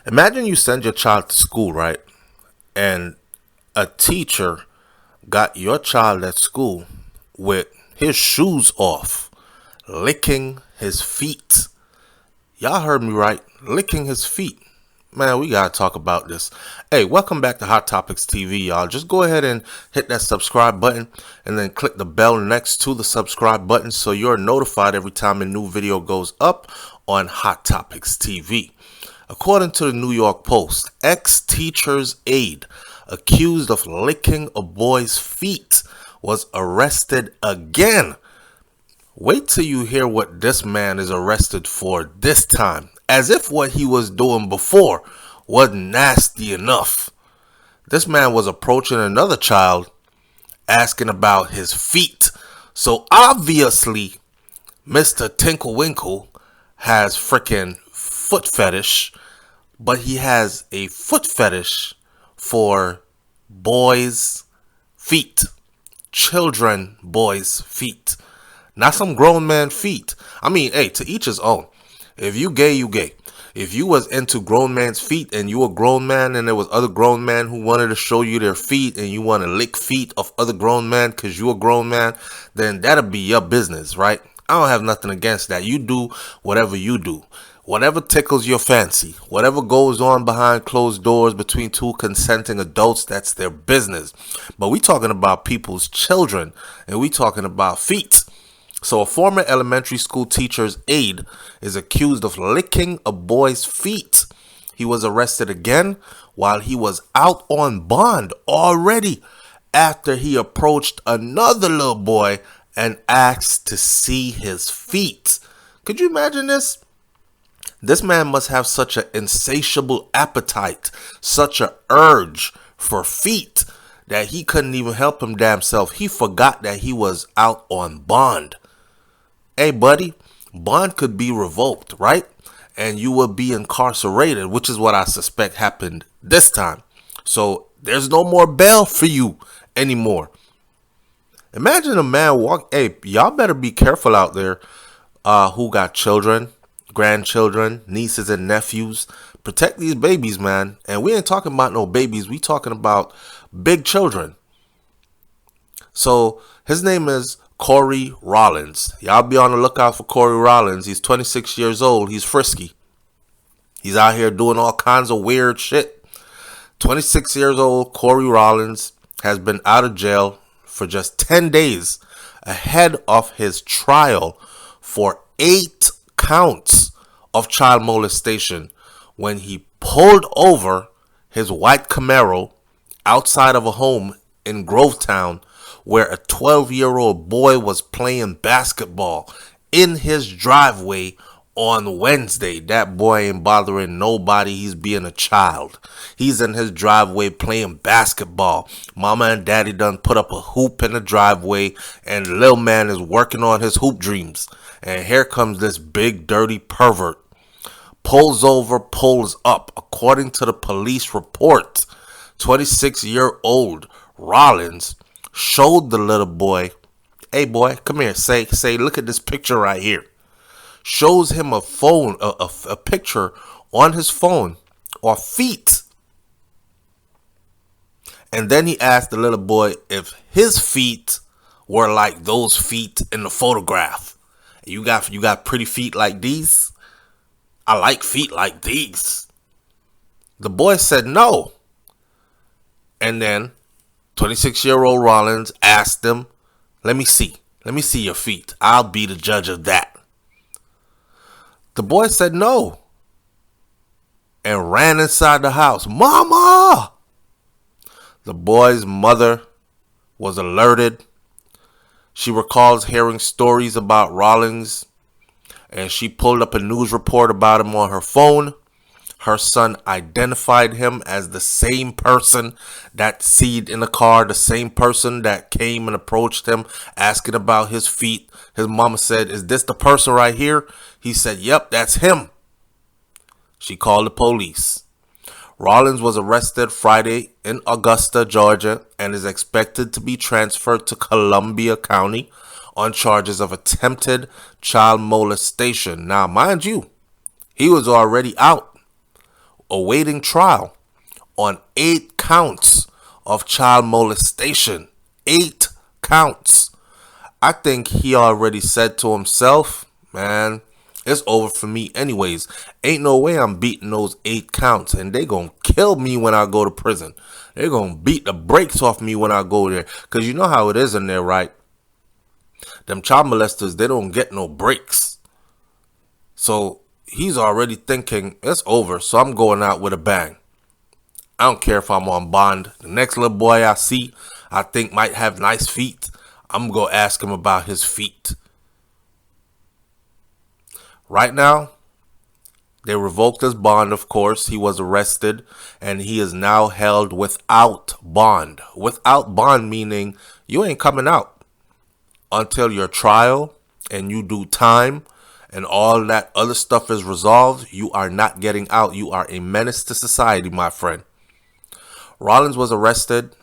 Imagine you send your child to school, right? And a teacher got your child at school with his shoes off, licking his feet. Y'all heard me right. Licking his feet. Man, we gotta talk about this. Hey, welcome back to Hot Topics TV, y'all. Just go ahead and hit that subscribe button and then click the bell next to the subscribe button so you're notified every time a new video goes up on Hot Topics TV. According to the New York Post, ex-teacher's aide accused of licking a boy's feet was arrested again. Wait till you hear what this man is arrested for this time, as if what he was doing before wasn't nasty enough. This man was approaching another child, asking about his feet. So obviously, Mr. Tinklewinkle has freaking foot fetish, but he has a foot fetish for boys' feet. Children, boys' feet. Not some grown man feet. I mean, hey, to each his own. If you gay, you gay. If you was into grown man's feet and you a grown man and there was other grown men who wanted to show you their feet and you want to lick feet of other grown men because you a grown man, then that'll be your business, right? I don't have nothing against that. You do whatever you do. Whatever tickles your fancy, whatever goes on behind closed doors between two consenting adults, that's their business. But we talking about people's children and we talking about feet. So a former elementary school teacher's aide is accused of licking a boy's feet. He was arrested again while he was out on bond already after he approached another little boy and asked to see his feet. Could you imagine this? This man must have such an insatiable appetite, such an urge for feet that he couldn't even help him damn self. He forgot that he was out on bond. Hey, buddy, bond could be revoked, right? And you will be incarcerated, which is what I suspect happened this time. So there's no more bail for you anymore. Imagine a man walk. Hey, y'all better be careful out there who got children, grandchildren, nieces and nephews. Protect these babies, man. And we ain't talking about no babies. We talking about big children. So his name is Corey Rollins. Y'all be on the lookout for Corey Rollins. He's 26 years old. He's frisky. He's out here doing all kinds of weird shit. 26 years old, Corey Rollins has been out of jail for just 10 days ahead of his trial for 8 counts of child molestation when he pulled over his white Camaro outside of a home in Grovetown where a 12-year-old boy was playing basketball in his driveway on Wednesday. That boy ain't bothering nobody. He's being a child. He's in his driveway playing basketball. Mama and daddy done put up a hoop in the driveway and little man is working on his hoop dreams. And here comes this big dirty pervert. Pulls over, pulls up. According to the police report, 26-year-old Rollins showed the little boy, hey boy, come here, say, look at this picture right here. Shows him a phone, a picture on his phone or feet. And then he asked the little boy if his feet were like those feet in the photograph. You got pretty feet like these? I like feet like these. The boy said no. And then 26-year-old Rollins asked him, let me see your feet. I'll be the judge of that. The boy said no and ran inside the house. Mama! The boy's mother was alerted. She recalls hearing stories about Rollins and she pulled up a news report about him on her phone. Her son identified him as the same person that seed in the car, the same person that came and approached him asking about his feet. His mama said, is this the person right here? He said, yep, that's him. She called the police. Rollins was arrested Friday in Augusta, Georgia, and is expected to be transferred to Columbia County on charges of attempted child molestation. Now, mind you, he was already out awaiting trial on 8 counts of child molestation. 8 counts. I think he already said to himself, man, it's over for me anyways. Ain't no way I'm beating those 8 counts, and they gonna kill me when I go to prison. They gonna beat the brakes off me when I go there. Because you know how it is in there, right? Them child molesters, they don't get no breaks. So he's already thinking, it's over, so I'm going out with a bang. I don't care if I'm on bond. The next little boy I see, I think might have nice feet, I'm going to ask him about his feet. Right now, they revoked his bond, of course. He was arrested, and he is now held without bond. Without bond meaning you ain't coming out until your trial and you do time and all that other stuff is resolved. You are not getting out. You are a menace to society, my friend. Rollins was arrested.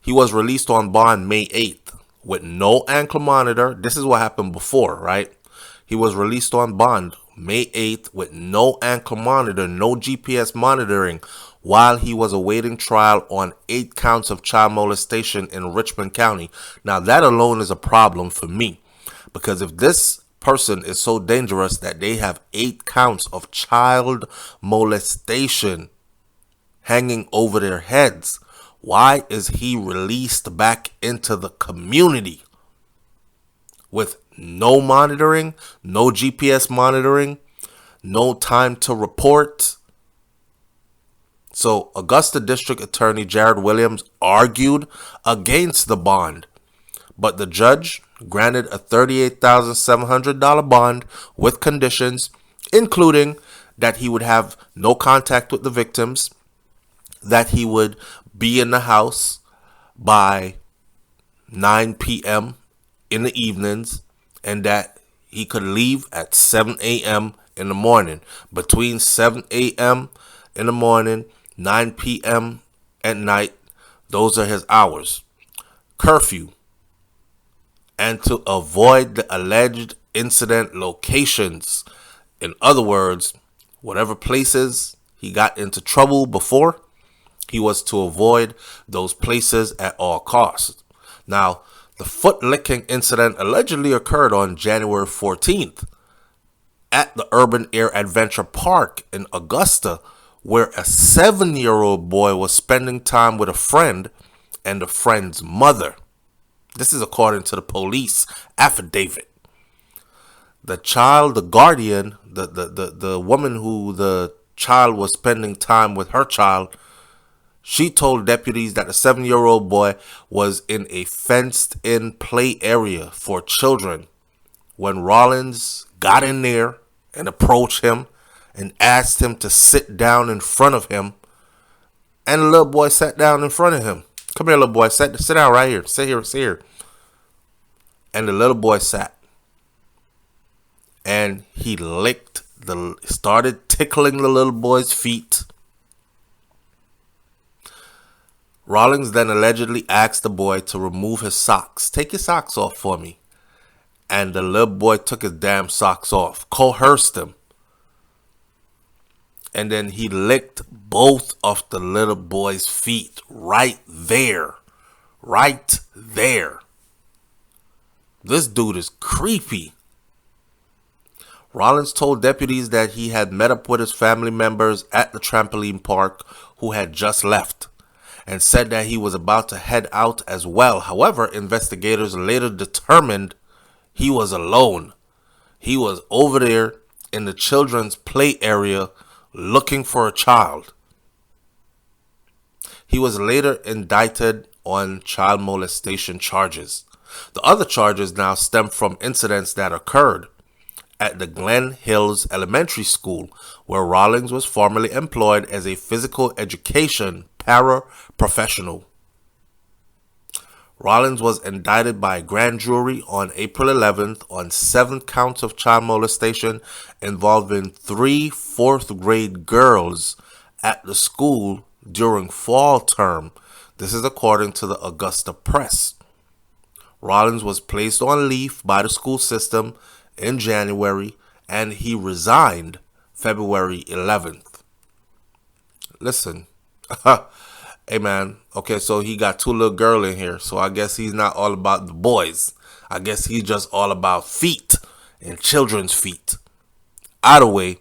He was released on bond May 8th with no ankle monitor. This is what happened before, right? He was released on bond May 8th with no ankle monitor, no GPS monitoring, while he was awaiting trial on 8 counts of child molestation in Richmond County. Now, that alone is a problem for me, because if this person is so dangerous that they have 8 counts of child molestation hanging over their heads, why is he released back into the community with no monitoring, no GPS monitoring, no time to report? So Augusta District Attorney Jared Williams argued against the bond, but the judge granted a $38,700 bond with conditions, including that he would have no contact with the victims, that he would be in the house by 9 p.m. in the evenings, and that he could leave at 7 a.m. in the morning. Between 7 a.m. in the morning, 9 p.m. at night, those are his hours. Curfew. And to avoid the alleged incident locations. In other words, whatever places he got into trouble before, he was to avoid those places at all costs. Now, the foot-licking incident allegedly occurred on January 14th at the Urban Air Adventure Park in Augusta, where a 7-year-old boy was spending time with a friend and the friend's mother. This is according to the police affidavit. The child, the guardian, the woman who the child was spending time with, her child, she told deputies that the 7-year-old boy was in a fenced-in play area for children when Rollins got in there and approached him and asked him to sit down in front of him. And the little boy sat down in front of him. Come here, little boy. Sit down right here. Sit here. Sit here. And the little boy sat. And he started tickling the little boy's feet. Rollins then allegedly asked the boy to remove his socks. Take your socks off for me. And the little boy took his damn socks off. Coerced him. And then he licked both of the little boy's feet right there. Right there. This dude is creepy. Rollins told deputies that he had met up with his family members at the trampoline park who had just left, and said that he was about to head out as well. However, investigators later determined he was alone. He was over there in the children's play area looking for a child. He was later indicted on child molestation charges. The other charges now stem from incidents that occurred at the Glen Hills Elementary School, where Rollins was formerly employed as a physical education paraprofessional. Rollins was indicted by a grand jury on April 11th on 7 counts of child molestation involving 3 4th-grade girls at the school during fall term. This is according to the Augusta Press. Rollins was placed on leave by the school system in January, and he resigned February 11th. listen. Hey, man. Okay, so he got 2 little girl in here. So I guess he's not all about the boys. I guess he's just all about feet and children's feet. Either way,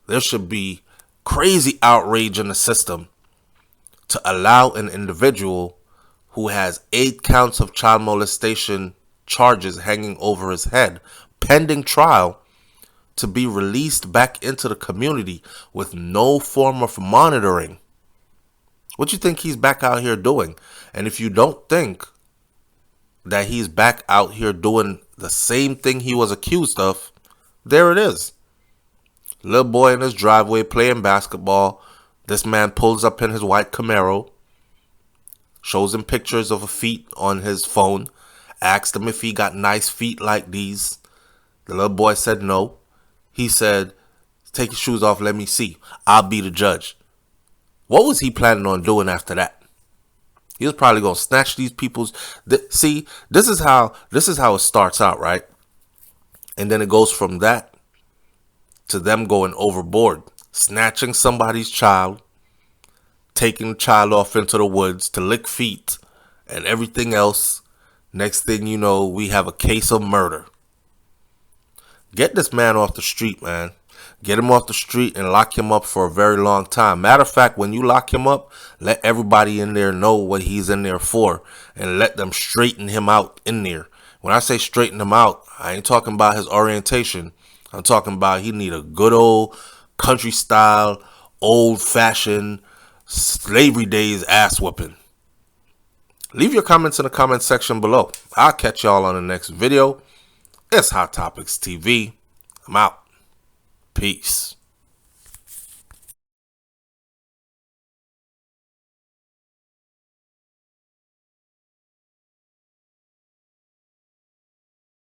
there should be crazy outrage in the system to allow an individual who has 8 counts of child molestation charges hanging over his head, pending trial, to be released back into the community with no form of monitoring. What do you think he's back out here doing? And if you don't think that he's back out here doing the same thing he was accused of, there it is. Little boy in his driveway playing basketball. This man pulls up in his white Camaro, shows him pictures of feet on his phone, asked him if he got nice feet like these. The little boy said no. He said, take your shoes off, let me see. I'll be the judge. What was he planning on doing after that? He was probably going to snatch these people's... See, this is how it starts out, right? And then it goes from that to them going overboard, snatching somebody's child, taking the child off into the woods to lick feet and everything else. Next thing you know, we have a case of murder. Get this man off the street, man. Get him off the street and lock him up for a very long time. Matter of fact, when you lock him up, let everybody in there know what he's in there for and let them straighten him out in there. When I say straighten him out, I ain't talking about his orientation. I'm talking about he need a good old country style, old fashioned, slavery days ass whooping. Leave your comments in the comment section below. I'll catch y'all on the next video. It's Hot Topics TV. I'm out. Peace.